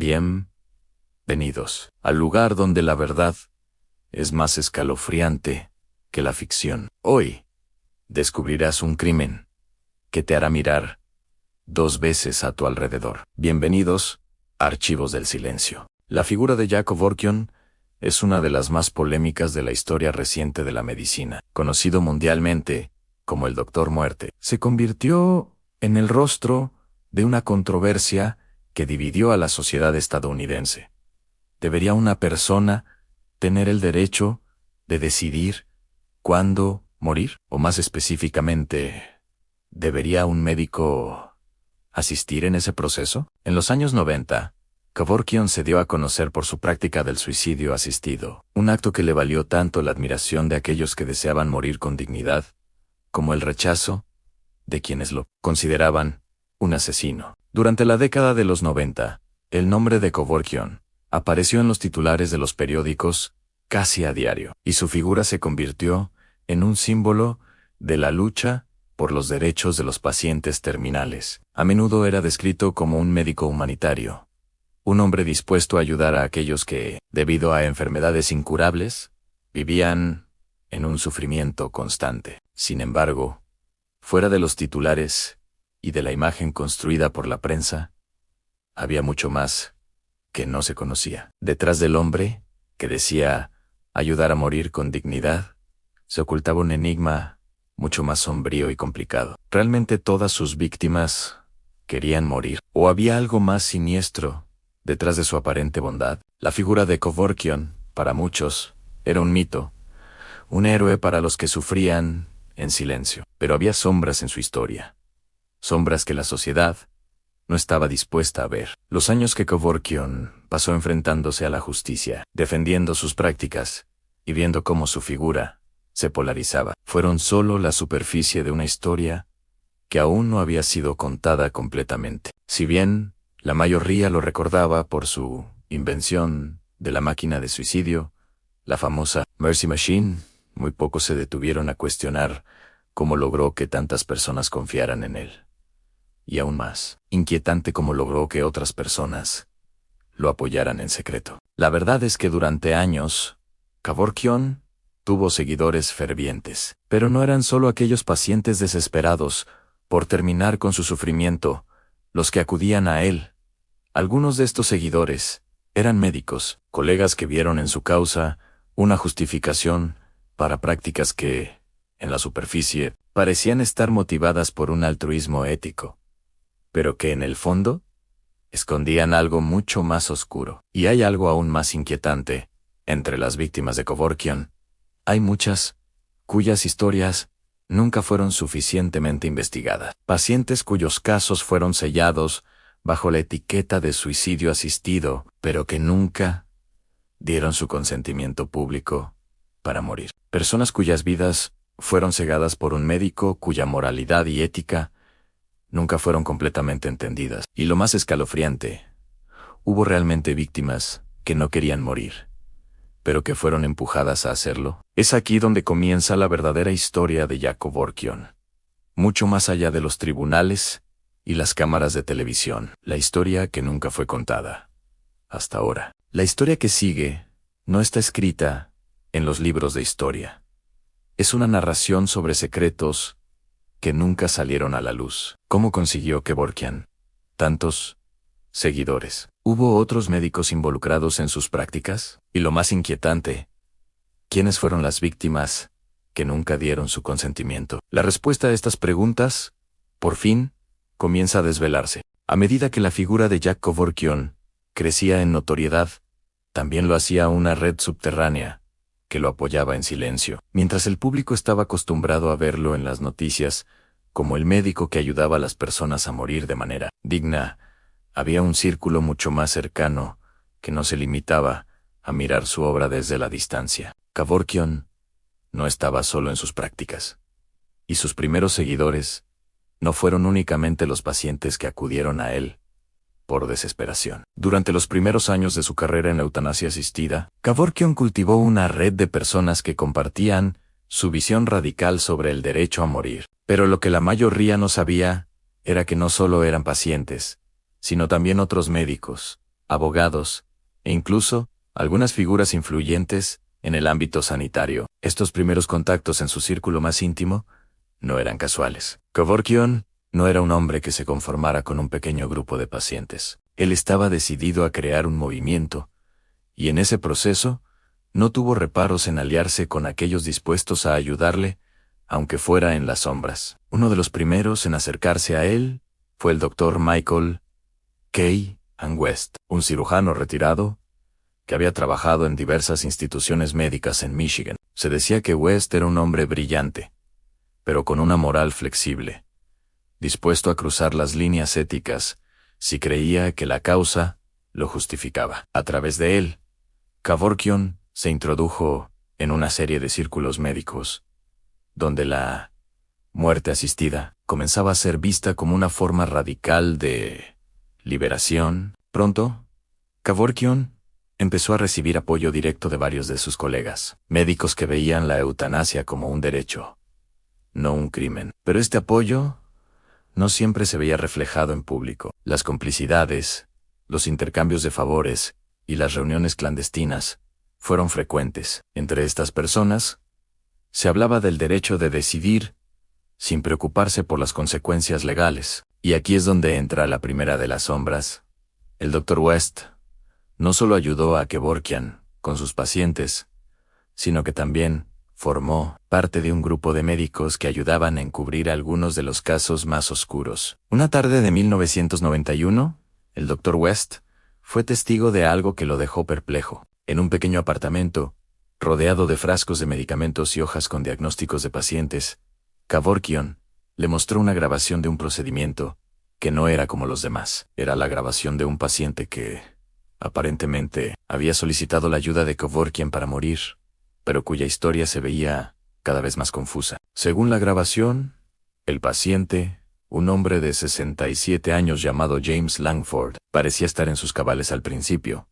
Bienvenidos al lugar donde la verdad es más escalofriante que la ficción. Hoy descubrirás un crimen que te hará mirar 2 veces a tu alrededor. Bienvenidos a Archivos del Silencio. La figura de Jack Kevorkian es una de las más polémicas de la historia reciente de la medicina. Conocido mundialmente como el Doctor Muerte, se convirtió en el rostro de una controversia que dividió a la sociedad estadounidense. ¿Debería una persona tener el derecho de decidir cuándo morir? O más específicamente, ¿debería un médico asistir en ese proceso? En los años 90, Kevorkian se dio a conocer por su práctica del suicidio asistido, un acto que le valió tanto la admiración de aquellos que deseaban morir con dignidad, como el rechazo de quienes lo consideraban un asesino. Durante la década de los 90, el nombre de Kevorkian apareció en los titulares de los periódicos casi a diario, y su figura se convirtió en un símbolo de la lucha por los derechos de los pacientes terminales. A menudo era descrito como un médico humanitario, un hombre dispuesto a ayudar a aquellos que, debido a enfermedades incurables, vivían en un sufrimiento constante. Sin embargo, fuera de los titulares y de la imagen construida por la prensa, había mucho más que no se conocía. Detrás del hombre, que decía ayudar a morir con dignidad, se ocultaba un enigma mucho más sombrío y complicado. ¿Realmente todas sus víctimas querían morir? ¿O había algo más siniestro detrás de su aparente bondad? La figura de Kevorkian, para muchos, era un mito, un héroe para los que sufrían en silencio. Pero había sombras en su historia, sombras que la sociedad no estaba dispuesta a ver. Los años que Kevorkian pasó enfrentándose a la justicia, defendiendo sus prácticas y viendo cómo su figura se polarizaba, fueron solo la superficie de una historia que aún no había sido contada completamente. Si bien la mayoría lo recordaba por su invención de la máquina de suicidio, la famosa Mercy Machine, muy pocos se detuvieron a cuestionar cómo logró que tantas personas confiaran en él. Y aún más inquietante cómo logró que otras personas lo apoyaran en secreto. La verdad es que durante años, Kevorkian tuvo seguidores fervientes, pero no eran solo aquellos pacientes desesperados por terminar con su sufrimiento los que acudían a él. Algunos de estos seguidores eran médicos, colegas que vieron en su causa una justificación para prácticas que, en la superficie, parecían estar motivadas por un altruismo ético, pero que en el fondo escondían algo mucho más oscuro. Y hay algo aún más inquietante. Entre las víctimas de Kevorkian, hay muchas cuyas historias nunca fueron suficientemente investigadas. Pacientes cuyos casos fueron sellados bajo la etiqueta de suicidio asistido, pero que nunca dieron su consentimiento público para morir. Personas cuyas vidas fueron cegadas por un médico cuya moralidad y ética nunca fueron completamente entendidas. Y lo más escalofriante, hubo realmente víctimas que no querían morir, pero que fueron empujadas a hacerlo. Es aquí donde comienza la verdadera historia de Jack Kevorkian, mucho más allá de los tribunales y las cámaras de televisión. La historia que nunca fue contada hasta ahora. La historia que sigue no está escrita en los libros de historia. Es una narración sobre secretos que nunca salieron a la luz. ¿Cómo consiguió Kevorkian tantos seguidores? ¿Hubo otros médicos involucrados en sus prácticas? Y lo más inquietante, ¿quiénes fueron las víctimas que nunca dieron su consentimiento? La respuesta a estas preguntas, por fin, comienza a desvelarse. A medida que la figura de Jack Kevorkian crecía en notoriedad, también lo hacía una red subterránea que lo apoyaba en silencio. Mientras el público estaba acostumbrado a verlo en las noticias como el médico que ayudaba a las personas a morir de manera digna, había un círculo mucho más cercano que no se limitaba a mirar su obra desde la distancia. Kevorkian no estaba solo en sus prácticas, y sus primeros seguidores no fueron únicamente los pacientes que acudieron a él por desesperación. Durante los primeros años de su carrera en la eutanasia asistida, Kevorkian cultivó una red de personas que compartían su visión radical sobre el derecho a morir. Pero lo que la mayoría no sabía era que no solo eran pacientes, sino también otros médicos, abogados, e incluso algunas figuras influyentes en el ámbito sanitario. Estos primeros contactos en su círculo más íntimo no eran casuales. Kevorkian no era un hombre que se conformara con un pequeño grupo de pacientes. Él estaba decidido a crear un movimiento, y en ese proceso no tuvo reparos en aliarse con aquellos dispuestos a ayudarle, aunque fuera en las sombras. Uno de los primeros en acercarse a él fue el doctor Michael K. West, un cirujano retirado que había trabajado en diversas instituciones médicas en Michigan. Se decía que West era un hombre brillante, pero con una moral flexible, dispuesto a cruzar las líneas éticas si creía que la causa lo justificaba. A través de él, Kevorkian se introdujo en una serie de círculos médicos, donde la muerte asistida comenzaba a ser vista como una forma radical de liberación. Pronto, Kevorkian empezó a recibir apoyo directo de varios de sus colegas, médicos que veían la eutanasia como un derecho, no un crimen. Pero este apoyo no siempre se veía reflejado en público. Las complicidades, los intercambios de favores y las reuniones clandestinas fueron frecuentes. Entre estas personas, se hablaba del derecho de decidir sin preocuparse por las consecuencias legales. Y aquí es donde entra la primera de las sombras. El Dr. West no solo ayudó a Kevorkian con sus pacientes, sino que también formó parte de un grupo de médicos que ayudaban a encubrir algunos de los casos más oscuros. Una tarde de 1991, el Dr. West fue testigo de algo que lo dejó perplejo. En un pequeño apartamento, rodeado de frascos de medicamentos y hojas con diagnósticos de pacientes, Kevorkian le mostró una grabación de un procedimiento que no era como los demás. Era la grabación de un paciente que, aparentemente, había solicitado la ayuda de Kevorkian para morir, pero cuya historia se veía cada vez más confusa. Según la grabación, el paciente, un hombre de 67 años llamado James Langford, parecía estar en sus cabales al principio,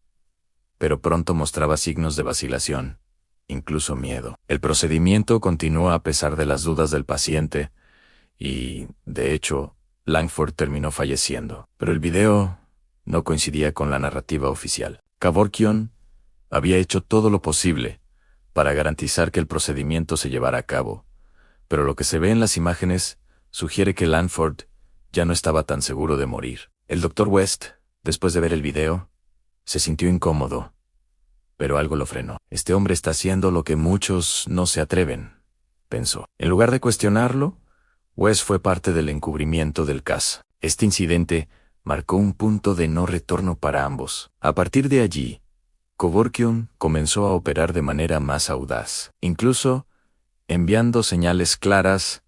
pero pronto mostraba signos de vacilación, incluso miedo. El procedimiento continuó a pesar de las dudas del paciente y, de hecho, Langford terminó falleciendo. Pero el video no coincidía con la narrativa oficial. Kevorkian había hecho todo lo posible para garantizar que el procedimiento se llevara a cabo, pero lo que se ve en las imágenes sugiere que Langford ya no estaba tan seguro de morir. El Dr. West, después de ver el video, se sintió incómodo, pero algo lo frenó. Este hombre está haciendo lo que muchos no se atreven, pensó. En lugar de cuestionarlo, West fue parte del encubrimiento del caso. Este incidente marcó un punto de no retorno para ambos. A partir de allí, Kevorkian comenzó a operar de manera más audaz, incluso enviando señales claras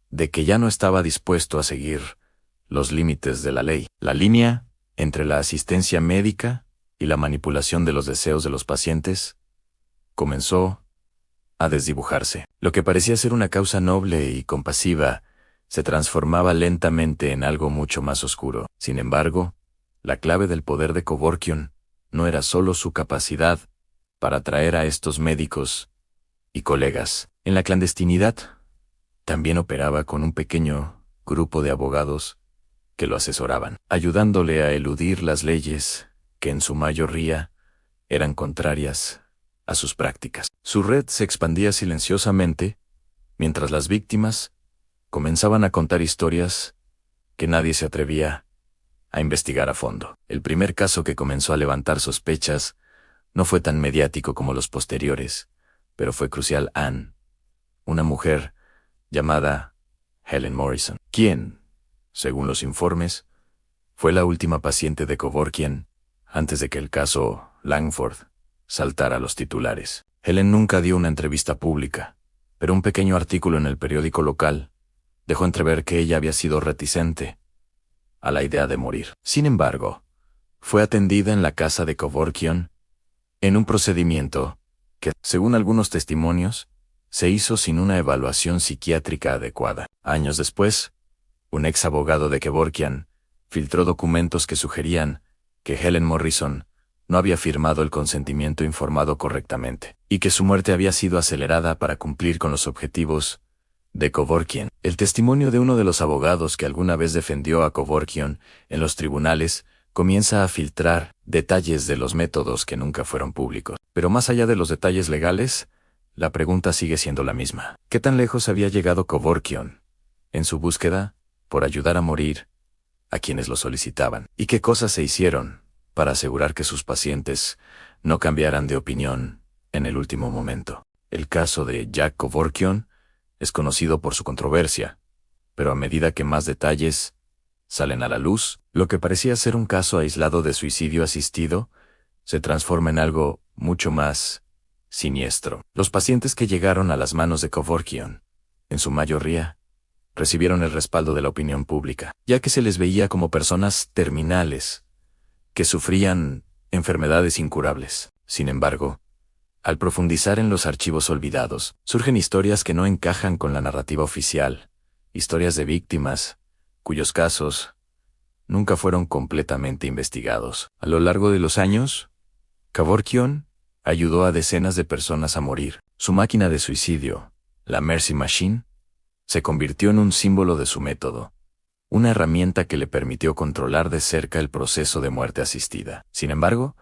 de que ya no estaba dispuesto a seguir los límites de la ley. La línea entre la asistencia médica y la manipulación de los deseos de los pacientes comenzó a desdibujarse. Lo que parecía ser una causa noble y compasiva se transformaba lentamente en algo mucho más oscuro. Sin embargo, la clave del poder de Kevorkian no era solo su capacidad para atraer a estos médicos y colegas. En la clandestinidad, también operaba con un pequeño grupo de abogados que lo asesoraban, ayudándole a eludir las leyes que en su mayoría eran contrarias a sus prácticas. Su red se expandía silenciosamente, mientras las víctimas comenzaban a contar historias que nadie se atrevía a investigar a fondo. El primer caso que comenzó a levantar sospechas no fue tan mediático como los posteriores, pero fue crucial. Anne, una mujer llamada Helen Morrison, quien, según los informes, fue la última paciente de Kevorkian antes de que el caso Langford saltara a los titulares. Helen nunca dio una entrevista pública, pero un pequeño artículo en el periódico local dejó entrever que ella había sido reticente a la idea de morir. Sin embargo, fue atendida en la casa de Kevorkian en un procedimiento que, según algunos testimonios, se hizo sin una evaluación psiquiátrica adecuada. Años después, un ex abogado de Kevorkian filtró documentos que sugerían que Helen Morrison no había firmado el consentimiento informado correctamente, y que su muerte había sido acelerada para cumplir con los objetivos de Kevorkian. El testimonio de uno de los abogados que alguna vez defendió a Kevorkian en los tribunales comienza a filtrar detalles de los métodos que nunca fueron públicos. Pero más allá de los detalles legales, la pregunta sigue siendo la misma. ¿Qué tan lejos había llegado Kevorkian en su búsqueda por ayudar a morir a quienes lo solicitaban? ¿Y qué cosas se hicieron para asegurar que sus pacientes no cambiaran de opinión en el último momento? El caso de Jack Kevorkian es conocido por su controversia, pero a medida que más detalles salen a la luz, lo que parecía ser un caso aislado de suicidio asistido se transforma en algo mucho más siniestro. Los pacientes que llegaron a las manos de Kevorkian, en su mayoría, recibieron el respaldo de la opinión pública, ya que se les veía como personas terminales, que sufrían enfermedades incurables. Sin embargo, al profundizar en los archivos olvidados, surgen historias que no encajan con la narrativa oficial, historias de víctimas, cuyos casos nunca fueron completamente investigados. A lo largo de los años, Kevorkian ayudó a decenas de personas a morir. Su máquina de suicidio, la Mercy Machine, se convirtió en un símbolo de su método, una herramienta que le permitió controlar de cerca el proceso de muerte asistida. Sin embargo,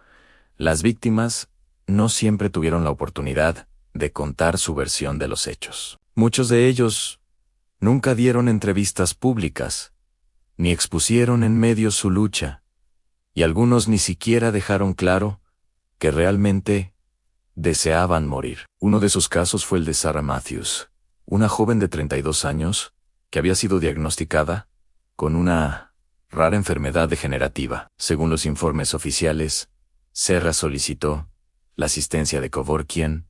las víctimas no siempre tuvieron la oportunidad de contar su versión de los hechos. Muchos de ellos nunca dieron entrevistas públicas, ni expusieron en medios su lucha, y algunos ni siquiera dejaron claro que realmente deseaban morir. Uno de esos casos fue el de Sarah Matthews, una joven de 32 años que había sido diagnosticada con una rara enfermedad degenerativa. Según los informes oficiales, Sarah solicitó la asistencia de Kevorkian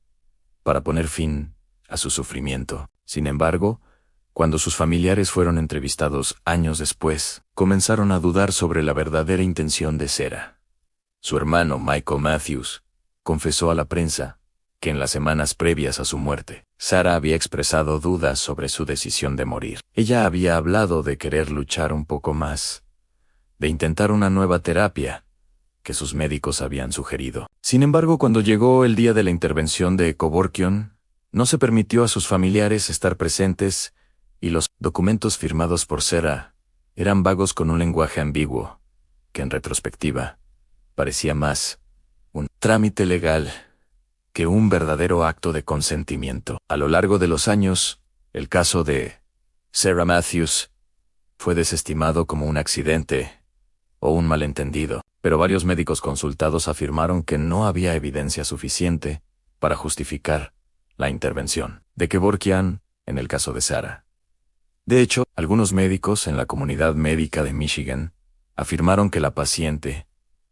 para poner fin a su sufrimiento. Sin embargo, cuando sus familiares fueron entrevistados años después, comenzaron a dudar sobre la verdadera intención de Sarah. Su hermano, Michael Matthews, confesó a la prensa que en las semanas previas a su muerte, Sarah había expresado dudas sobre su decisión de morir. Ella había hablado de querer luchar un poco más, de intentar una nueva terapia que sus médicos habían sugerido. Sin embargo, cuando llegó el día de la intervención de Kevorkian, no se permitió a sus familiares estar presentes y los documentos firmados por Sarah eran vagos con un lenguaje ambiguo, que en retrospectiva parecía más un trámite legal que un verdadero acto de consentimiento. A lo largo de los años, el caso de Sarah Matthews fue desestimado como un accidente o un malentendido, pero varios médicos consultados afirmaron que no había evidencia suficiente para justificar la intervención de Kevorkian en el caso de Sarah. De hecho, algunos médicos en la comunidad médica de Michigan afirmaron que la paciente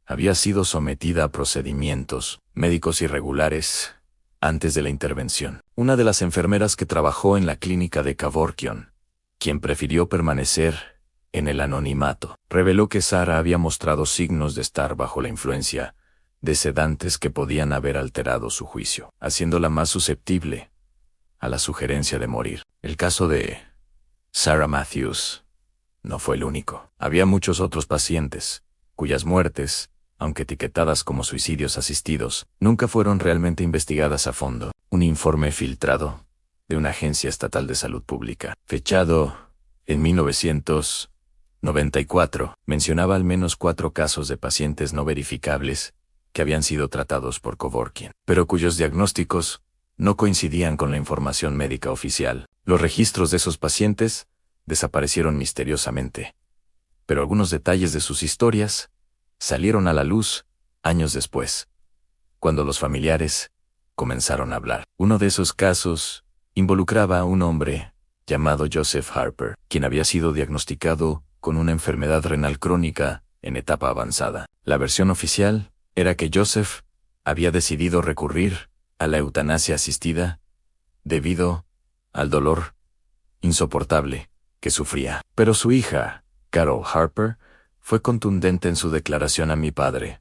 había sido sometida a procedimientos médicos irregulares antes de la intervención. Una de las enfermeras que trabajó en la clínica de Kevorkian, quien prefirió permanecer en el anonimato, reveló que Sarah había mostrado signos de estar bajo la influencia de sedantes que podían haber alterado su juicio, haciéndola más susceptible a la sugerencia de morir. El caso de Sarah Matthews no fue el único. Había muchos otros pacientes cuyas muertes, aunque etiquetadas como suicidios asistidos, nunca fueron realmente investigadas a fondo. Un informe filtrado de una agencia estatal de salud pública, fechado en 1994, mencionaba al menos 4 casos de pacientes no verificables que habían sido tratados por Kevorkian, pero cuyos diagnósticos no coincidían con la información médica oficial. Los registros de esos pacientes desaparecieron misteriosamente, pero algunos detalles de sus historias salieron a la luz años después, cuando los familiares comenzaron a hablar. Uno de esos casos involucraba a un hombre llamado Joseph Harper, quien había sido diagnosticado con una enfermedad renal crónica en etapa avanzada. La versión oficial era que Joseph había decidido recurrir a la eutanasia asistida debido al dolor insoportable que sufría. Pero su hija, Carol Harper, fue contundente en su declaración a mi padre.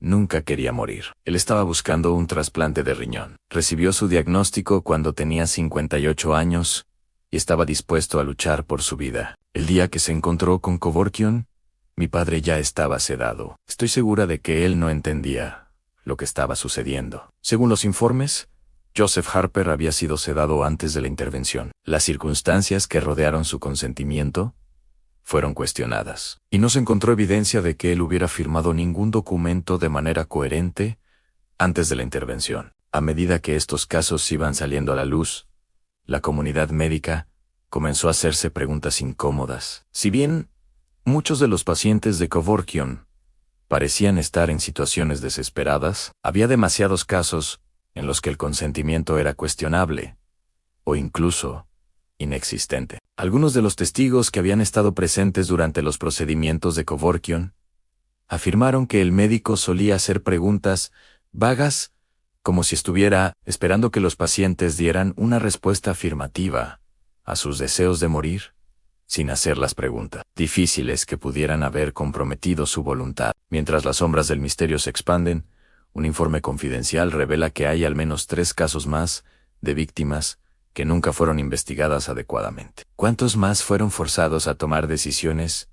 Nunca quería morir. Él estaba buscando un trasplante de riñón. Recibió su diagnóstico cuando tenía 58 años y estaba dispuesto a luchar por su vida. El día que se encontró con Kevorkian, mi padre ya estaba sedado. Estoy segura de que él no entendía lo que estaba sucediendo. Según los informes, Joseph Harper había sido sedado antes de la intervención. Las circunstancias que rodearon su consentimiento fueron cuestionadas, y no se encontró evidencia de que él hubiera firmado ningún documento de manera coherente antes de la intervención. A medida que estos casos iban saliendo a la luz, la comunidad médica comenzó a hacerse preguntas incómodas. Si bien muchos de los pacientes de Kevorkian parecían estar en situaciones desesperadas, había demasiados casos en los que el consentimiento era cuestionable, o incluso inexistente. Algunos de los testigos que habían estado presentes durante los procedimientos de Kevorkian afirmaron que el médico solía hacer preguntas vagas, como si estuviera esperando que los pacientes dieran una respuesta afirmativa a sus deseos de morir, sin hacer las preguntas difíciles que pudieran haber comprometido su voluntad. Mientras las sombras del misterio se expanden, un informe confidencial revela que hay al menos 3 casos más de víctimas que nunca fueron investigadas adecuadamente. ¿Cuántos más fueron forzados a tomar decisiones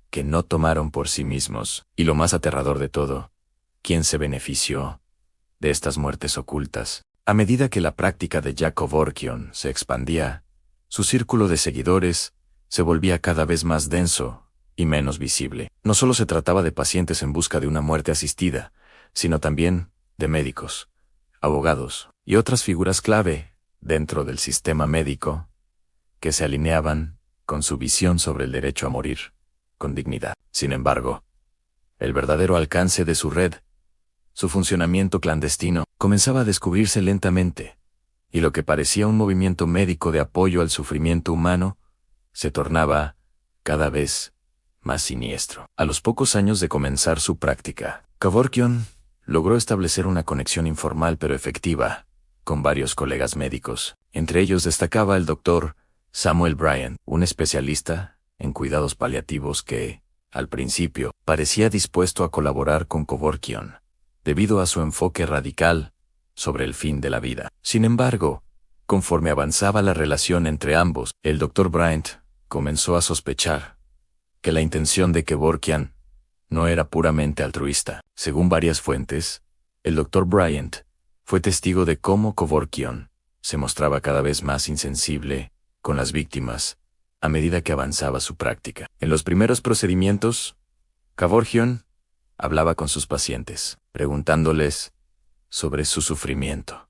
que no tomaron por sí mismos? Y lo más aterrador de todo, ¿quién se benefició de estas muertes ocultas? A medida que la práctica de Jack Kevorkian se expandía, su círculo de seguidores se volvía cada vez más denso y menos visible. No solo se trataba de pacientes en busca de una muerte asistida, sino también de médicos, abogados y otras figuras clave dentro del sistema médico que se alineaban con su visión sobre el derecho a morir con dignidad. Sin embargo, el verdadero alcance de su red, su funcionamiento clandestino, comenzaba a descubrirse lentamente, y lo que parecía un movimiento médico de apoyo al sufrimiento humano se tornaba cada vez más siniestro. A los pocos años de comenzar su práctica, Kevorkian logró establecer una conexión informal pero efectiva con varios colegas médicos. Entre ellos destacaba el doctor Samuel Bryant, un especialista en cuidados paliativos que, al principio, parecía dispuesto a colaborar con Kevorkian, debido a su enfoque radical sobre el fin de la vida. Sin embargo, conforme avanzaba la relación entre ambos, el doctor Bryant comenzó a sospechar que la intención de Kevorkian no era puramente altruista. Según varias fuentes, el doctor Bryant fue testigo de cómo Kevorkian se mostraba cada vez más insensible con las víctimas a medida que avanzaba su práctica. En los primeros procedimientos, Kevorkian hablaba con sus pacientes, preguntándoles sobre su sufrimiento,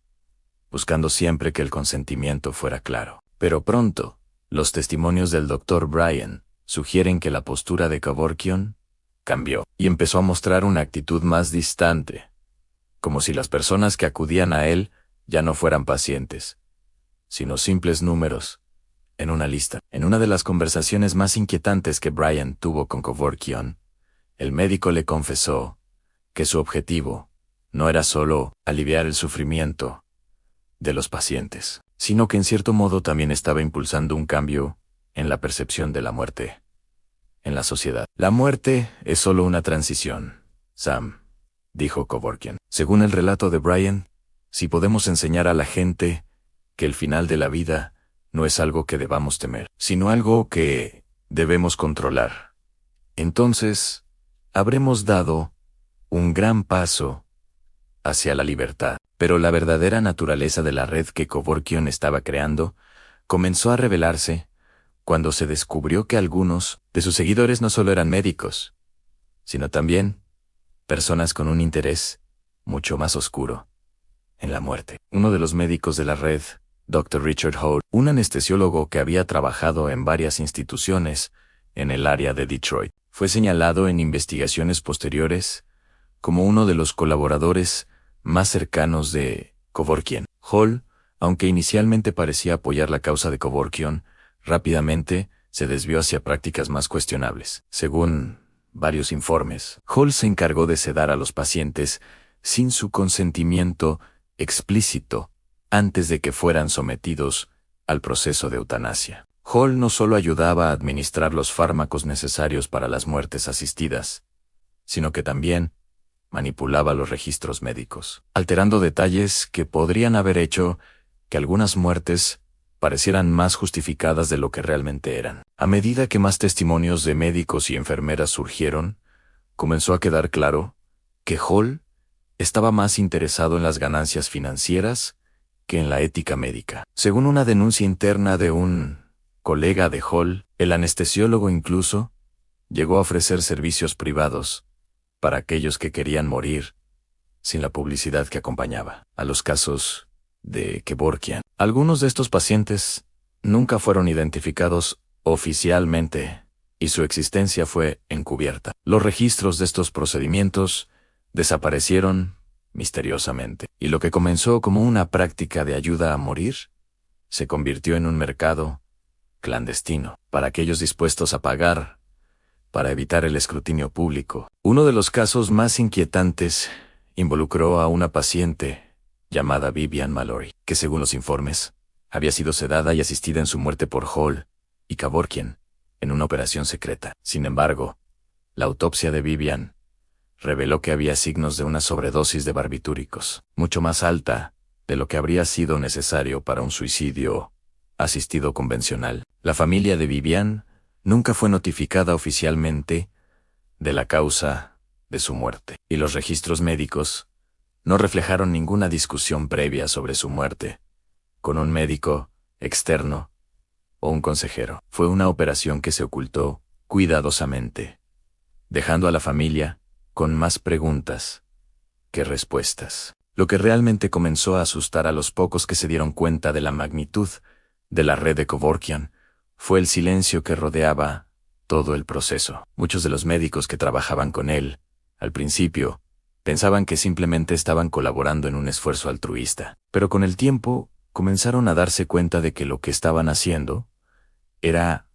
buscando siempre que el consentimiento fuera claro. Pero pronto, los testimonios del Dr. Bryant sugieren que la postura de Kevorkian cambió y empezó a mostrar una actitud más distante, como si las personas que acudían a él ya no fueran pacientes, sino simples números en una lista. En una de las conversaciones más inquietantes que Bryant tuvo con Kevorkian, el médico le confesó que su objetivo no era solo aliviar el sufrimiento de los pacientes, sino que en cierto modo también estaba impulsando un cambio en la percepción de la muerte en la sociedad. La muerte es solo una transición, Sam, dijo Kevorkian. Según el relato de Bryant, si podemos enseñar a la gente que el final de la vida no es algo que debamos temer, sino algo que debemos controlar, entonces habremos dado un gran paso hacia la libertad. Pero la verdadera naturaleza de la red que Kevorkian estaba creando comenzó a revelarse cuando se descubrió que algunos de sus seguidores no solo eran médicos, sino también personas con un interés mucho más oscuro en la muerte. Uno de los médicos de la red, Dr. Richard Holt, un anestesiólogo que había trabajado en varias instituciones en el área de Detroit, fue señalado en investigaciones posteriores como uno de los colaboradores más cercanos de Kevorkian. Hall, aunque inicialmente parecía apoyar la causa de Kevorkian, rápidamente se desvió hacia prácticas más cuestionables. Según varios informes, Hall se encargó de sedar a los pacientes sin su consentimiento explícito antes de que fueran sometidos al proceso de eutanasia. Hall no solo ayudaba a administrar los fármacos necesarios para las muertes asistidas, sino que también manipulaba los registros médicos, alterando detalles que podrían haber hecho que algunas muertes parecieran más justificadas de lo que realmente eran. A medida que más testimonios de médicos y enfermeras surgieron, comenzó a quedar claro que Hall estaba más interesado en las ganancias financieras que en la ética médica. Según una denuncia interna de un colega de Hall, el anestesiólogo incluso, llegó a ofrecer servicios privados para aquellos que querían morir sin la publicidad que acompañaba a los casos de Kevorkian. Algunos de estos pacientes nunca fueron identificados oficialmente y su existencia fue encubierta. Los registros de estos procedimientos desaparecieron misteriosamente, y lo que comenzó como una práctica de ayuda a morir se convirtió en un mercado clandestino para aquellos dispuestos a pagar para evitar el escrutinio público. Uno de los casos más inquietantes involucró a una paciente llamada Vivian Mallory, que según los informes, había sido sedada y asistida en su muerte por Hall y Kevorkian en una operación secreta. Sin embargo, la autopsia de Vivian reveló que había signos de una sobredosis de barbitúricos, mucho más alta de lo que habría sido necesario para un suicidio asistido convencional. La familia de Vivian nunca fue notificada oficialmente de la causa de su muerte, y los registros médicos no reflejaron ninguna discusión previa sobre su muerte con un médico externo o un consejero. Fue una operación que se ocultó cuidadosamente, dejando a la familia con más preguntas que respuestas. Lo que realmente comenzó a asustar a los pocos que se dieron cuenta de la magnitud de la red de Kevorkian fue el silencio que rodeaba todo el proceso. Muchos de los médicos que trabajaban con él, al principio, pensaban que simplemente estaban colaborando en un esfuerzo altruista, pero con el tiempo comenzaron a darse cuenta de que lo que estaban haciendo era,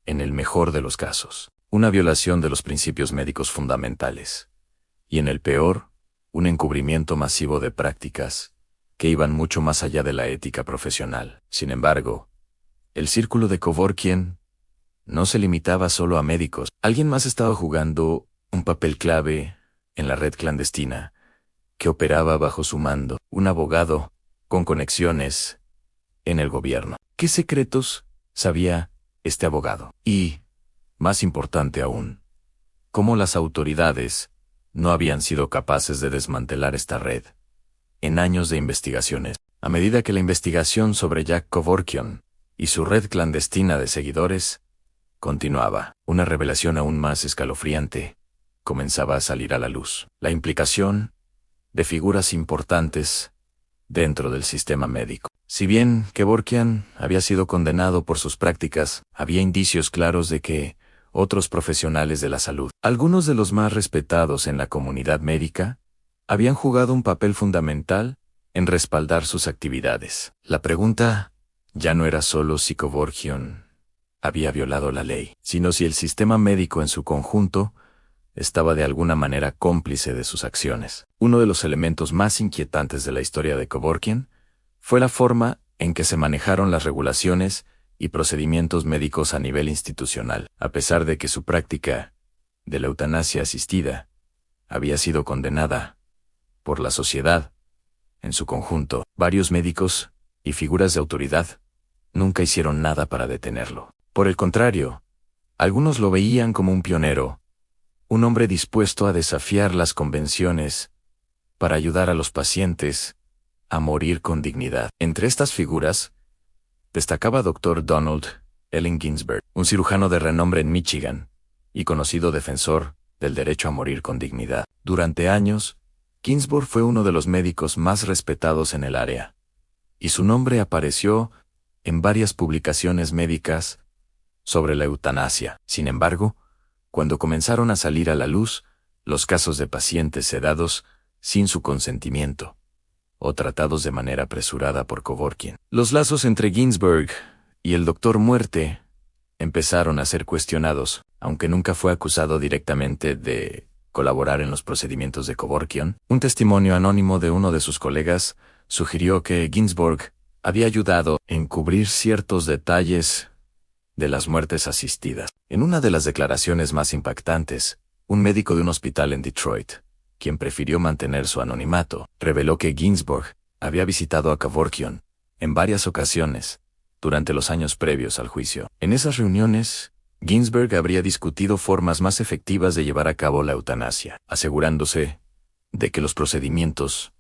en el mejor de los casos, una violación de los principios médicos fundamentales, y en el peor, un encubrimiento masivo de prácticas que iban mucho más allá de la ética profesional. Sin embargo, el círculo de Kevorkian no se limitaba solo a médicos. Alguien más estaba jugando un papel clave en la red clandestina que operaba bajo su mando, un abogado con conexiones en el gobierno. ¿Qué secretos sabía este abogado? Y, más importante aún, ¿cómo las autoridades no habían sido capaces de desmantelar esta red en años de investigaciones? A medida que la investigación sobre Jack Kevorkian y su red clandestina de seguidores continuaba, una revelación aún más escalofriante comenzaba a salir a la luz: la implicación de figuras importantes dentro del sistema médico. Si bien Kevorkian había sido condenado por sus prácticas, había indicios claros de que otros profesionales de la salud, algunos de los más respetados en la comunidad médica, habían jugado un papel fundamental en respaldar sus actividades. La pregunta ya no era solo si Kevorkian había violado la ley, sino si el sistema médico en su conjunto estaba de alguna manera cómplice de sus acciones. Uno de los elementos más inquietantes de la historia de Kevorkian fue la forma en que se manejaron las regulaciones y procedimientos médicos a nivel institucional. A pesar de que su práctica de la eutanasia asistida había sido condenada por la sociedad en su conjunto, varios médicos y figuras de autoridad nunca hicieron nada para detenerlo. Por el contrario, algunos lo veían como un pionero, un hombre dispuesto a desafiar las convenciones para ayudar a los pacientes a morir con dignidad. Entre estas figuras destacaba Dr. Donald Allen Ginsberg, un cirujano de renombre en Michigan y conocido defensor del derecho a morir con dignidad. Durante años, Ginsberg fue uno de los médicos más respetados en el área, y su nombre apareció en varias publicaciones médicas sobre la eutanasia. Sin embargo, cuando comenzaron a salir a la luz los casos de pacientes sedados sin su consentimiento o tratados de manera apresurada por Kevorkian, los lazos entre Ginsberg y el Doctor Muerte empezaron a ser cuestionados. Aunque nunca fue acusado directamente de colaborar en los procedimientos de Kevorkian, un testimonio anónimo de uno de sus colegas sugirió que Ginsberg había ayudado a encubrir ciertos detalles de las muertes asistidas. En una de las declaraciones más impactantes, un médico de un hospital en Detroit, quien prefirió mantener su anonimato, reveló que Ginsberg había visitado a Kevorkian en varias ocasiones durante los años previos al juicio. En esas reuniones, Ginsberg habría discutido formas más efectivas de llevar a cabo la eutanasia, asegurándose de que los procedimientos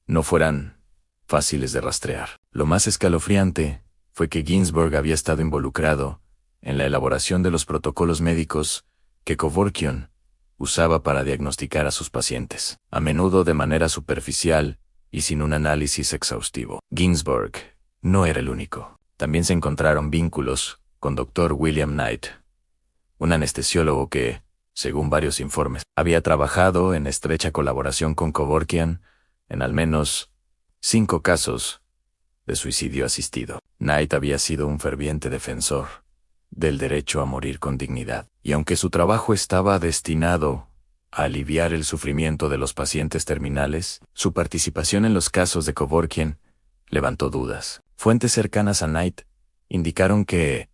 no fueran fáciles de rastrear. Lo más escalofriante fue que Ginsburg había estado involucrado en la elaboración de los protocolos médicos que Kevorkian usaba para diagnosticar a sus pacientes, a menudo de manera superficial y sin un análisis exhaustivo. Ginsburg no era el único. También se encontraron vínculos con Dr. William Knight, un anestesiólogo que, según varios informes, había trabajado en estrecha colaboración con Kevorkian en al menos 5 casos de suicidio asistido. Knight había sido un ferviente defensor del derecho a morir con dignidad, y aunque su trabajo estaba destinado a aliviar el sufrimiento de los pacientes terminales, su participación en los casos de Kevorkian levantó dudas. Fuentes cercanas a Knight indicaron que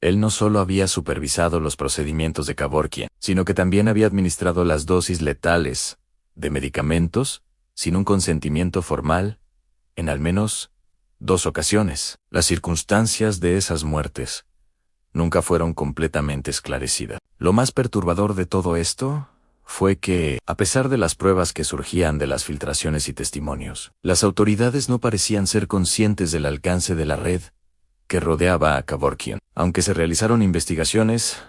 él no solo había supervisado los procedimientos de Kevorkian, sino que también había administrado las dosis letales de medicamentos sin un consentimiento formal en al menos 2 ocasiones. Las circunstancias de esas muertes nunca fueron completamente esclarecidas. Lo más perturbador de todo esto fue que, a pesar de las pruebas que surgían de las filtraciones y testimonios, las autoridades no parecían ser conscientes del alcance de la red que rodeaba a Kevorkian. Aunque se realizaron investigaciones,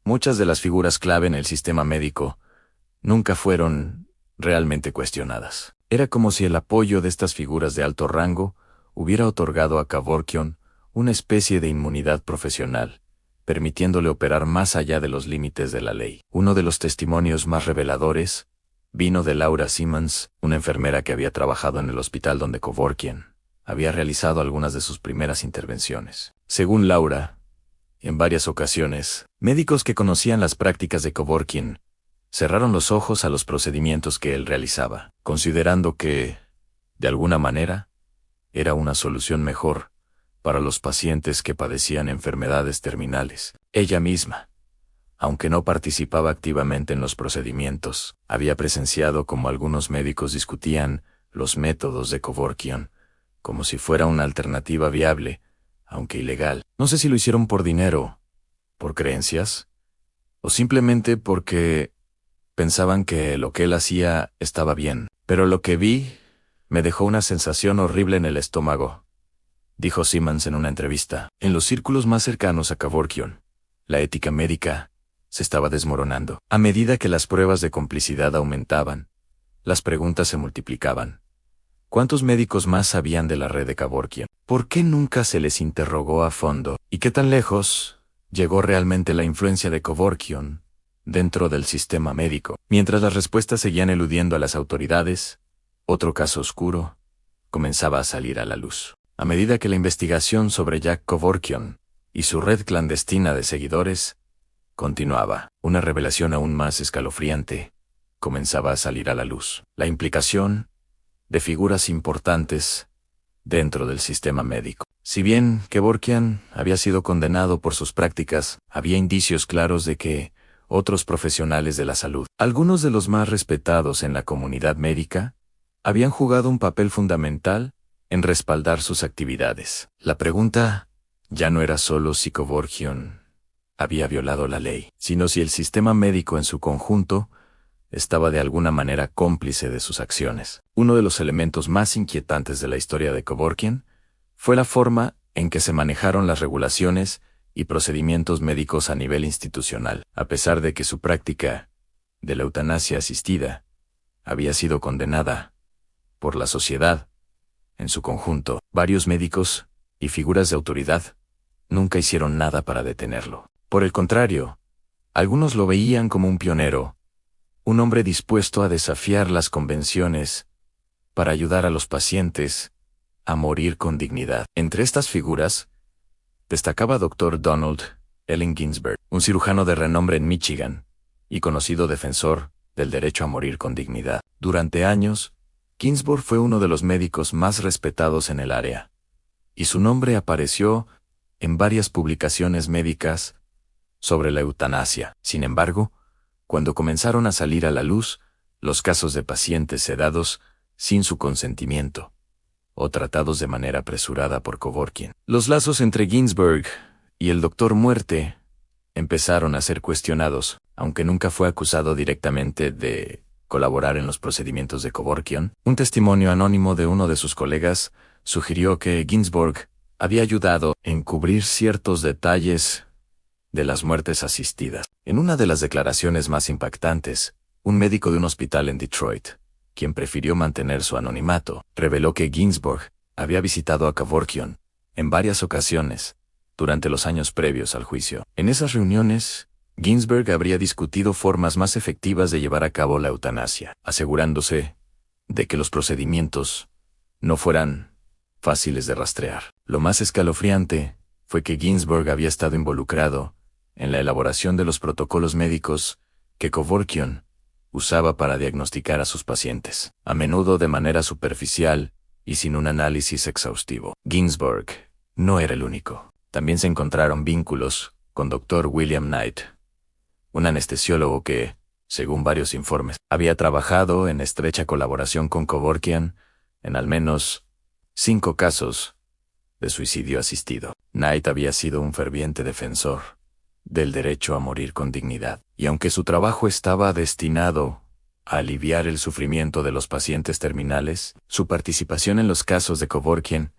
muchas de las figuras clave en el sistema médico nunca fueron realmente cuestionadas. Era como si el apoyo de estas figuras de alto rango hubiera otorgado a Kevorkian una especie de inmunidad profesional, permitiéndole operar más allá de los límites de la ley. Uno de los testimonios más reveladores vino de Laura Simmons, una enfermera que había trabajado en el hospital donde Kevorkian había realizado algunas de sus primeras intervenciones. Según Laura, en varias ocasiones, médicos que conocían las prácticas de Kevorkian cerraron los ojos a los procedimientos que él realizaba, considerando que, de alguna manera, era una solución mejor para los pacientes que padecían enfermedades terminales. Ella misma, aunque no participaba activamente en los procedimientos, había presenciado cómo algunos médicos discutían los métodos de Kevorkian como si fuera una alternativa viable, aunque ilegal. No sé si lo hicieron por dinero, por creencias, o simplemente porque pensaban que lo que él hacía estaba bien. Pero lo que vi me dejó una sensación horrible en el estómago, dijo Simmons en una entrevista. En los círculos más cercanos a Kevorkian, la ética médica se estaba desmoronando. A medida que las pruebas de complicidad aumentaban, las preguntas se multiplicaban. ¿Cuántos médicos más sabían de la red de Kevorkian? ¿Por qué nunca se les interrogó a fondo? ¿Y qué tan lejos llegó realmente la influencia de Kevorkian dentro del sistema médico? Mientras las respuestas seguían eludiendo a las autoridades, otro caso oscuro comenzaba a salir a la luz. A medida que la investigación sobre Jack Kevorkian y su red clandestina de seguidores continuaba, una revelación aún más escalofriante comenzaba a salir a la luz. La implicación de figuras importantes dentro del sistema médico. Si bien Kevorkian había sido condenado por sus prácticas, había indicios claros de que otros profesionales de la salud, algunos de los más respetados en la comunidad médica, habían jugado un papel fundamental en respaldar sus actividades. La pregunta ya no era solo si Kevorkian había violado la ley, sino si el sistema médico en su conjunto estaba de alguna manera cómplice de sus acciones. Uno de los elementos más inquietantes de la historia de Kevorkian fue la forma en que se manejaron las regulaciones y procedimientos médicos a nivel institucional. A pesar de que su práctica de la eutanasia asistida había sido condenada por la sociedad en su conjunto, varios médicos y figuras de autoridad nunca hicieron nada para detenerlo. Por el contrario, algunos lo veían como un pionero, un hombre dispuesto a desafiar las convenciones para ayudar a los pacientes a morir con dignidad. Entre estas figuras, destacaba Dr. Donald Ellen Ginsburg, un cirujano de renombre en Michigan y conocido defensor del derecho a morir con dignidad. Durante años, Ginsburg fue uno de los médicos más respetados en el área, y su nombre apareció en varias publicaciones médicas sobre la eutanasia. Sin embargo, cuando comenzaron a salir a la luz los casos de pacientes sedados sin su consentimiento, o tratados de manera apresurada por Kevorkian, los lazos entre Ginsburg y el Doctor Muerte empezaron a ser cuestionados, aunque nunca fue acusado directamente de colaborar en los procedimientos de Kevorkian. Un testimonio anónimo de uno de sus colegas sugirió que Ginsburg había ayudado a encubrir ciertos detalles de las muertes asistidas. En una de las declaraciones más impactantes, un médico de un hospital en Detroit, quien prefirió mantener su anonimato, reveló que Ginsburg había visitado a Kevorkian en varias ocasiones durante los años previos al juicio. En esas reuniones, Ginsburg habría discutido formas más efectivas de llevar a cabo la eutanasia, asegurándose de que los procedimientos no fueran fáciles de rastrear. Lo más escalofriante fue que Ginsburg había estado involucrado en la elaboración de los protocolos médicos que Kevorkian usaba para diagnosticar a sus pacientes, a menudo de manera superficial y sin un análisis exhaustivo. Ginsburg no era el único. También se encontraron vínculos con Dr. William Knight, un anestesiólogo que, según varios informes, había trabajado en estrecha colaboración con Kevorkian en al menos 5 casos de suicidio asistido. Knight había sido un ferviente defensor del derecho a morir con dignidad, y aunque su trabajo estaba destinado a aliviar el sufrimiento de los pacientes terminales, su participación en los casos de Kevorkian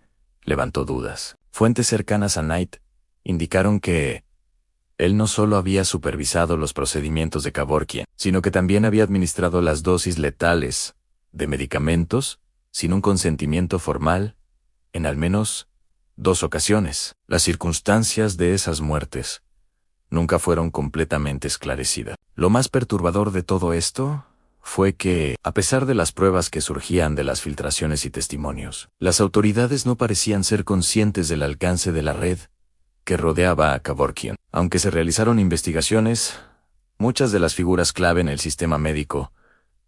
levantó dudas. Fuentes cercanas a Knight indicaron que él no solo había supervisado los procedimientos de Kevorkian, sino que también había administrado las dosis letales de medicamentos sin un consentimiento formal en al menos 2 ocasiones. Las circunstancias de esas muertes nunca fueron completamente esclarecidas. Lo más perturbador de todo esto fue que, a pesar de las pruebas que surgían de las filtraciones y testimonios, las autoridades no parecían ser conscientes del alcance de la red que rodeaba a Kevorkian. Aunque se realizaron investigaciones, muchas de las figuras clave en el sistema médico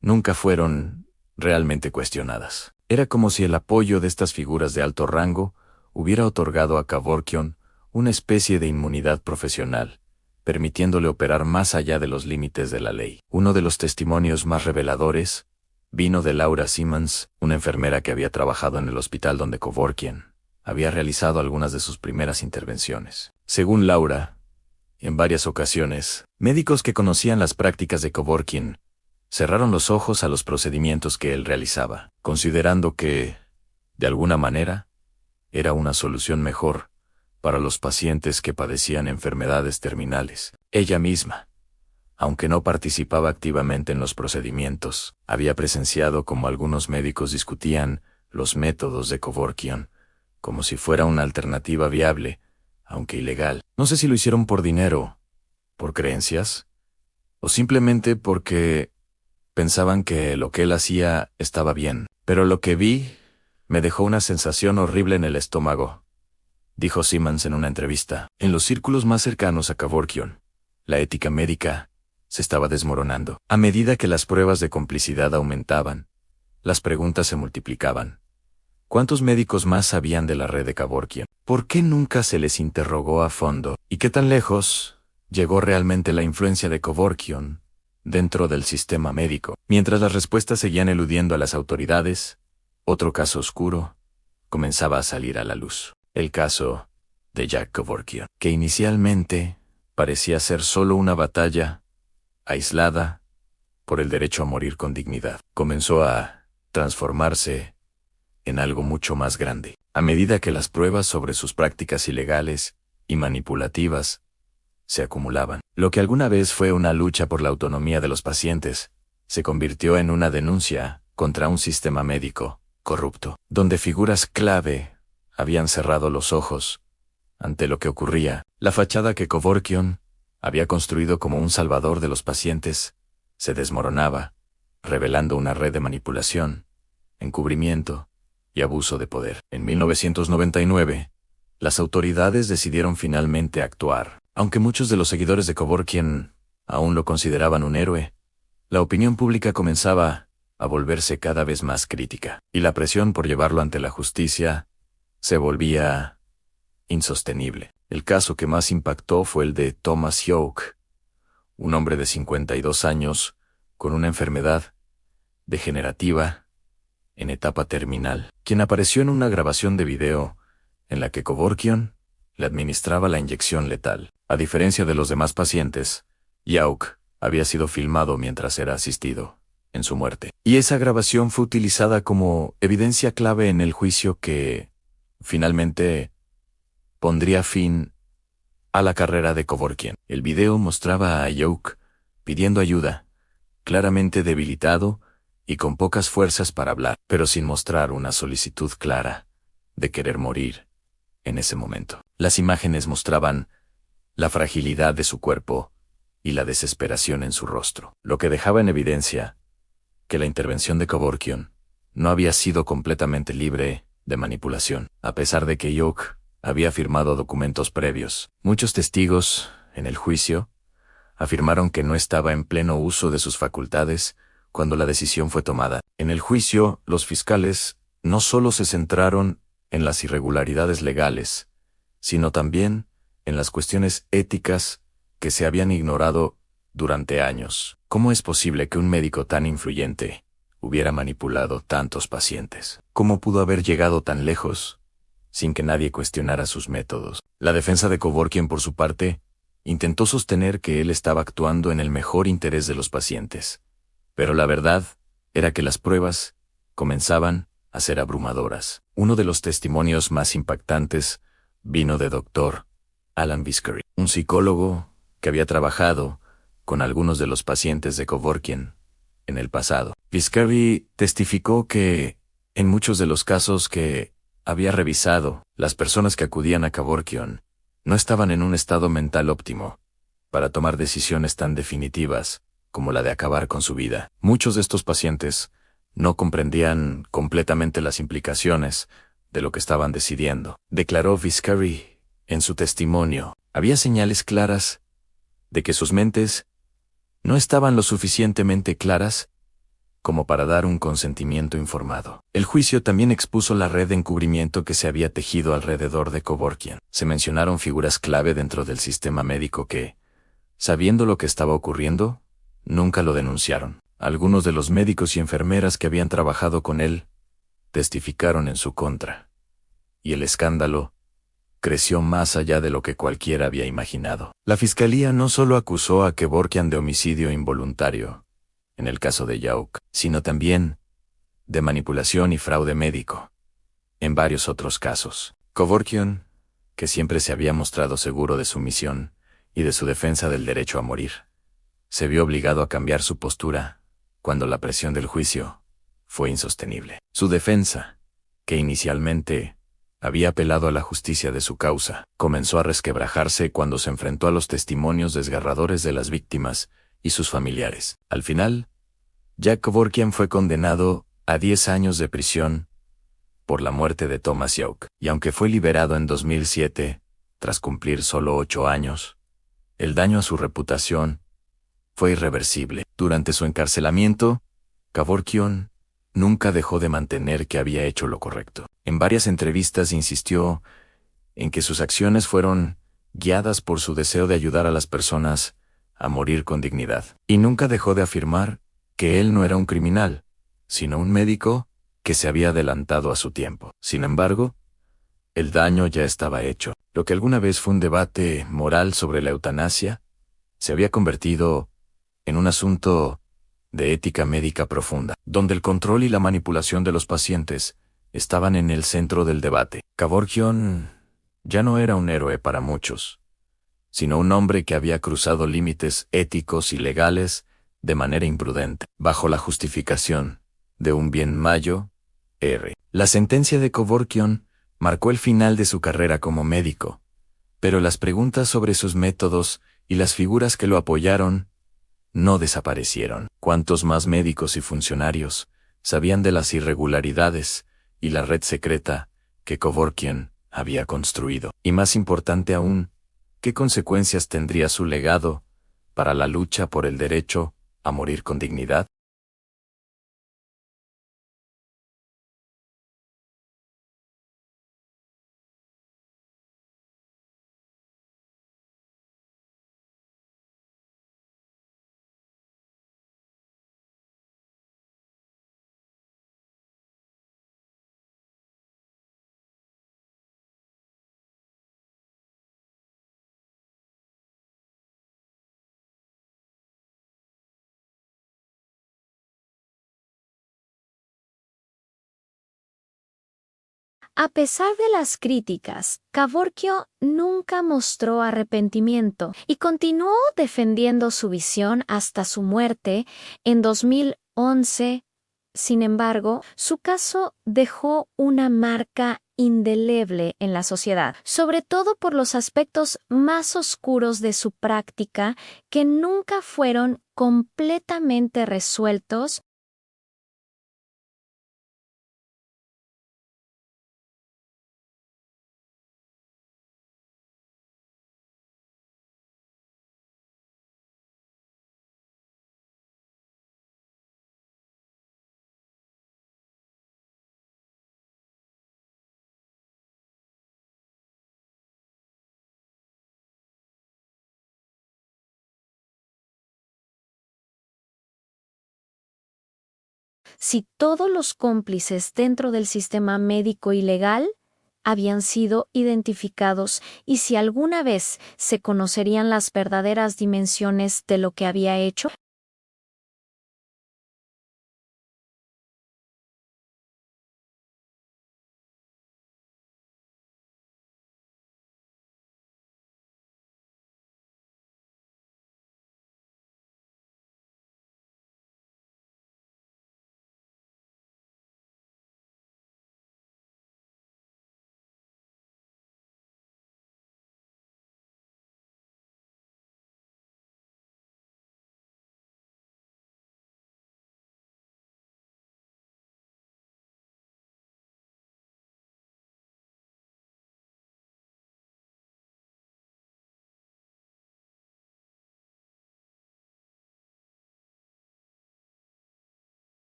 nunca fueron realmente cuestionadas. Era como si el apoyo de estas figuras de alto rango hubiera otorgado a Kevorkian una especie de inmunidad profesional, permitiéndole operar más allá de los límites de la ley. Uno de los testimonios más reveladores vino de Laura Simmons, una enfermera que había trabajado en el hospital donde Kevorkian había realizado algunas de sus primeras intervenciones. Según Laura, en varias ocasiones, médicos que conocían las prácticas de Kevorkian cerraron los ojos a los procedimientos que él realizaba, considerando que, de alguna manera, era una solución mejor para los pacientes que padecían enfermedades terminales. Ella misma, aunque no participaba activamente en los procedimientos, había presenciado cómo algunos médicos discutían los métodos de Kevorkian como si fuera una alternativa viable, aunque ilegal. No sé si lo hicieron por dinero, por creencias, o simplemente porque pensaban que lo que él hacía estaba bien. Pero lo que vi me dejó una sensación horrible en el estómago, dijo Simmons en una entrevista. En los círculos más cercanos a Kevorkian, la ética médica se estaba desmoronando. A medida que las pruebas de complicidad aumentaban, las preguntas se multiplicaban. ¿Cuántos médicos más sabían de la red de Kevorkian? ¿Por qué nunca se les interrogó a fondo? ¿Y qué tan lejos llegó realmente la influencia de Kevorkian dentro del sistema médico? Mientras las respuestas seguían eludiendo a las autoridades, otro caso oscuro comenzaba a salir a la luz. El caso de Jack Kevorkian, que inicialmente parecía ser solo una batalla aislada por el derecho a morir con dignidad, comenzó a transformarse en algo mucho más grande. A medida que las pruebas sobre sus prácticas ilegales y manipulativas se acumulaban, lo que alguna vez fue una lucha por la autonomía de los pacientes, se convirtió en una denuncia contra un sistema médico corrupto, donde figuras clave habían cerrado los ojos ante lo que ocurría. La fachada que Kevorkian había construido como un salvador de los pacientes se desmoronaba, revelando una red de manipulación, encubrimiento y abuso de poder. En 1999, las autoridades decidieron finalmente actuar. Aunque muchos de los seguidores de Kevorkian aún lo consideraban un héroe, la opinión pública comenzaba a volverse cada vez más crítica, y la presión por llevarlo ante la justicia se volvía insostenible. El caso que más impactó fue el de Thomas Yoke, un hombre de 52 años con una enfermedad degenerativa en etapa terminal, quien apareció en una grabación de video en la que Kevorkian le administraba la inyección letal. A diferencia de los demás pacientes, Yoke había sido filmado mientras era asistido en su muerte. Y esa grabación fue utilizada como evidencia clave en el juicio que finalmente pondría fin a la carrera de Kevorkian. El video mostraba a Ayuk pidiendo ayuda, claramente debilitado y con pocas fuerzas para hablar, pero sin mostrar una solicitud clara de querer morir en ese momento. Las imágenes mostraban la fragilidad de su cuerpo y la desesperación en su rostro, lo que dejaba en evidencia que la intervención de Kevorkian no había sido completamente libre de manipulación, a pesar de que Ayuk había firmado documentos previos. Muchos testigos, en el juicio, afirmaron que no estaba en pleno uso de sus facultades cuando la decisión fue tomada. En el juicio, los fiscales no solo se centraron en las irregularidades legales, sino también en las cuestiones éticas que se habían ignorado durante años. ¿Cómo es posible que un médico tan influyente hubiera manipulado tantos pacientes? ¿Cómo pudo haber llegado tan lejos sin que nadie cuestionara sus métodos? La defensa de Kevorkian, por su parte, intentó sostener que él estaba actuando en el mejor interés de los pacientes. Pero la verdad era que las pruebas comenzaban a ser abrumadoras. Uno de los testimonios más impactantes vino de Dr. Alan Viscary, un psicólogo que había trabajado con algunos de los pacientes de Kevorkian en el pasado. Viscary testificó que, en muchos de los casos que había revisado, las personas que acudían a Kevorkian no estaban en un estado mental óptimo para tomar decisiones tan definitivas como la de acabar con su vida. Muchos de estos pacientes no comprendían completamente las implicaciones de lo que estaban decidiendo. Declaró Viscary en su testimonio. Había señales claras de que sus mentes no estaban lo suficientemente claras como para dar un consentimiento informado. El juicio también expuso la red de encubrimiento que se había tejido alrededor de Kevorkian. Se mencionaron figuras clave dentro del sistema médico que, sabiendo lo que estaba ocurriendo, nunca lo denunciaron. Algunos de los médicos y enfermeras que habían trabajado con él testificaron en su contra, y el escándalo creció más allá de lo que cualquiera había imaginado. La fiscalía no solo acusó a Kevorkian de homicidio involuntario, en el caso de Ayuk, sino también de manipulación y fraude médico, en varios otros casos. Kevorkian, que siempre se había mostrado seguro de su misión y de su defensa del derecho a morir, se vio obligado a cambiar su postura cuando la presión del juicio fue insostenible. Su defensa, que inicialmente había apelado a la justicia de su causa, comenzó a resquebrajarse cuando se enfrentó a los testimonios desgarradores de las víctimas y sus familiares. Al final, Jack Kevorkian fue condenado a 10 años de prisión por la muerte de Thomas Ayuk, y aunque fue liberado en 2007, tras cumplir solo 8 años, el daño a su reputación fue irreversible. Durante su encarcelamiento, Kevorkian nunca dejó de mantener que había hecho lo correcto. En varias entrevistas insistió en que sus acciones fueron guiadas por su deseo de ayudar a las personas a morir con dignidad. Y nunca dejó de afirmar que él no era un criminal, sino un médico que se había adelantado a su tiempo. Sin embargo, el daño ya estaba hecho. Lo que alguna vez fue un debate moral sobre la eutanasia se había convertido en un asunto de ética médica profunda, donde el control y la manipulación de los pacientes estaban en el centro del debate. Kevorkian ya no era un héroe para muchos, sino un hombre que había cruzado límites éticos y legales de manera imprudente, bajo la justificación de un bien mayor. La sentencia de Kevorkian marcó el final de su carrera como médico, pero las preguntas sobre sus métodos y las figuras que lo apoyaron no desaparecieron. ¿Cuántos más médicos y funcionarios sabían de las irregularidades y la red secreta que Kevorkian había construido? Y más importante aún, ¿qué consecuencias tendría su legado para la lucha por el derecho a morir con dignidad? A pesar de las críticas, Cavorkio nunca mostró arrepentimiento y continuó defendiendo su visión hasta su muerte en 2011. Sin embargo, su caso dejó una marca indeleble en la sociedad, sobre todo por los aspectos más oscuros de su práctica que nunca fueron completamente resueltos. Si todos los cómplices dentro del sistema médico ilegal habían sido identificados y si alguna vez se conocerían las verdaderas dimensiones de lo que había hecho.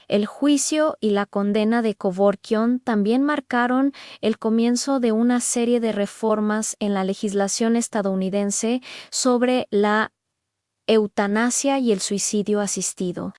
El juicio y la condena de Kevorkian también marcaron el comienzo de una serie de reformas en la legislación estadounidense sobre la eutanasia y el suicidio asistido.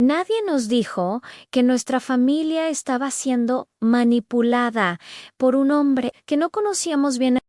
Nadie nos dijo que nuestra familia estaba siendo manipulada por un hombre que no conocíamos bien.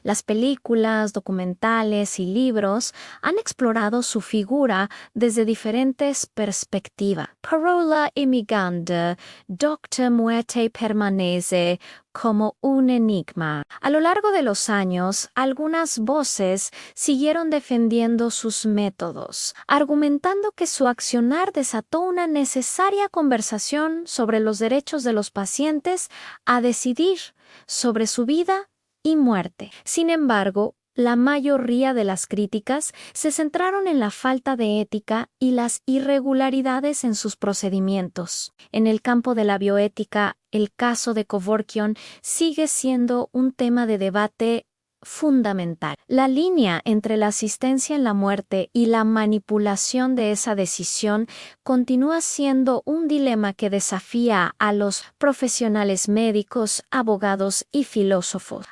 Las películas, documentales y libros han explorado su figura desde diferentes perspectivas. Parola imigante, Dr. Muerte permanece como un enigma. A lo largo de los años, algunas voces siguieron defendiendo sus métodos, argumentando que su accionar desató una necesaria conversación sobre los derechos de los pacientes a decidir sobre su vida y muerte. Sin embargo, la mayoría de las críticas se centraron en la falta de ética y las irregularidades en sus procedimientos. En el campo de la bioética, el caso de Kevorkian sigue siendo un tema de debate fundamental. La línea entre la asistencia en la muerte y la manipulación de esa decisión continúa siendo un dilema que desafía a los profesionales médicos, abogados y filósofos.